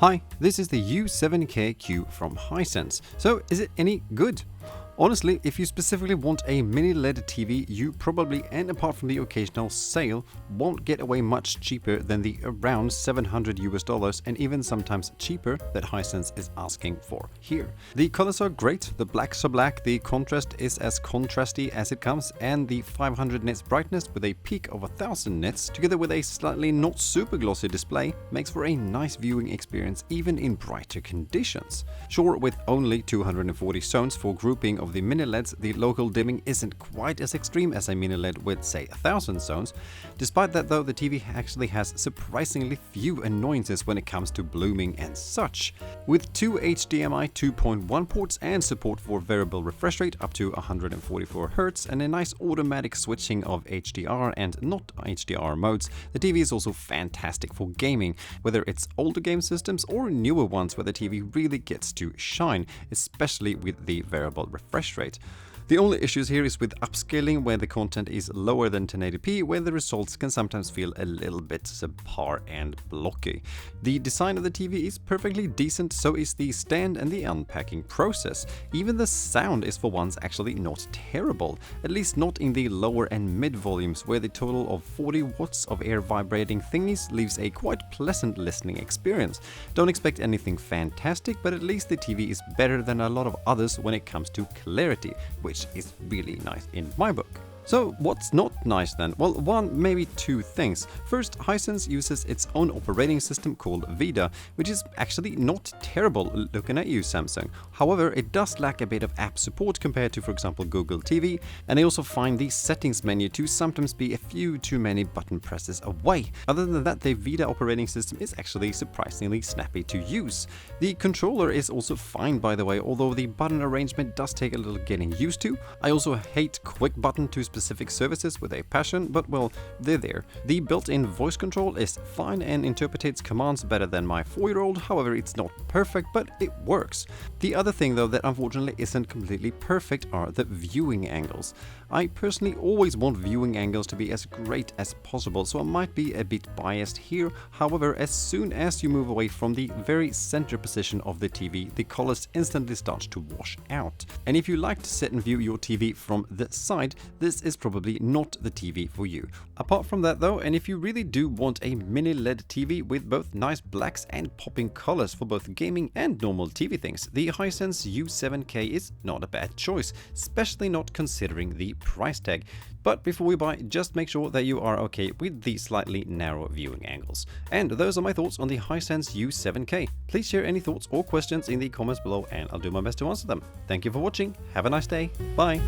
Hi, this is the U7K Q from Hisense. So, is it any good? Honestly, if you specifically want a mini LED TV, you probably, and apart from the occasional sale, won't get away much cheaper than the around $700 and even sometimes cheaper that Hisense is asking for here. The colors are great, the blacks are black, the contrast is as contrasty as it comes, and the 500 nits brightness with a peak of 1000 nits together with a slightly not super glossy display makes for a nice viewing experience even in brighter conditions. Sure, with only 240 zones for grouping of the mini LEDs, the local dimming isn't quite as extreme as a mini LED with, say, 1000 zones. Despite that though, the TV actually has surprisingly few annoyances when it comes to blooming and such. With two HDMI 2.1 ports and support for variable refresh rate up to 144Hz and a nice automatic switching of HDR and not HDR modes, the TV is also fantastic for gaming, whether it's older game systems or newer ones where the TV really gets to shine, especially with the variable refresh rate. The only issues here is with upscaling, where the content is lower than 1080p, where the results can sometimes feel a little bit subpar and blocky. The design of the TV is perfectly decent, so is the stand and the unpacking process. Even the sound is for once actually not terrible, at least not in the lower and mid volumes, where the total of 40 watts of air vibrating thingies leaves a quite pleasant listening experience. Don't expect anything fantastic, but at least the TV is better than a lot of others when it comes to clarity, which is really nice in my book. So what's not nice then? Well, one, maybe two things. First, Hisense uses its own operating system called Vida, which is actually not terrible looking at you, Samsung. However, it does lack a bit of app support compared to, for example, Google TV, and I also find the settings menu to sometimes be a few too many button presses away. Other than that, the Vida operating system is actually surprisingly snappy to use. The controller is also fine, by the way, although the button arrangement does take a little getting used to. I also hate quick button to specific services with a passion, but well, they're there. The built-in voice control is fine and interprets commands better than my 4-year-old, however it's not perfect, but it works. The other thing though that unfortunately isn't completely perfect are the viewing angles. I personally always want viewing angles to be as great as possible, so I might be a bit biased here. However, as soon as you move away from the very center position of the TV, the colors instantly start to wash out. And if you like to sit and view your TV from the side, this is probably not the TV for you. Apart from that though, and if you really do want a mini LED TV with both nice blacks and popping colors for both gaming and normal TV things, the Hisense U7K is not a bad choice, especially not considering the price tag. But before we buy, just make sure that you are okay with the slightly narrow viewing angles. And those are my thoughts on the Hisense U7K. Please share any thoughts or questions in the comments below and I'll do my best to answer them. Thank you for watching, have a nice day, bye!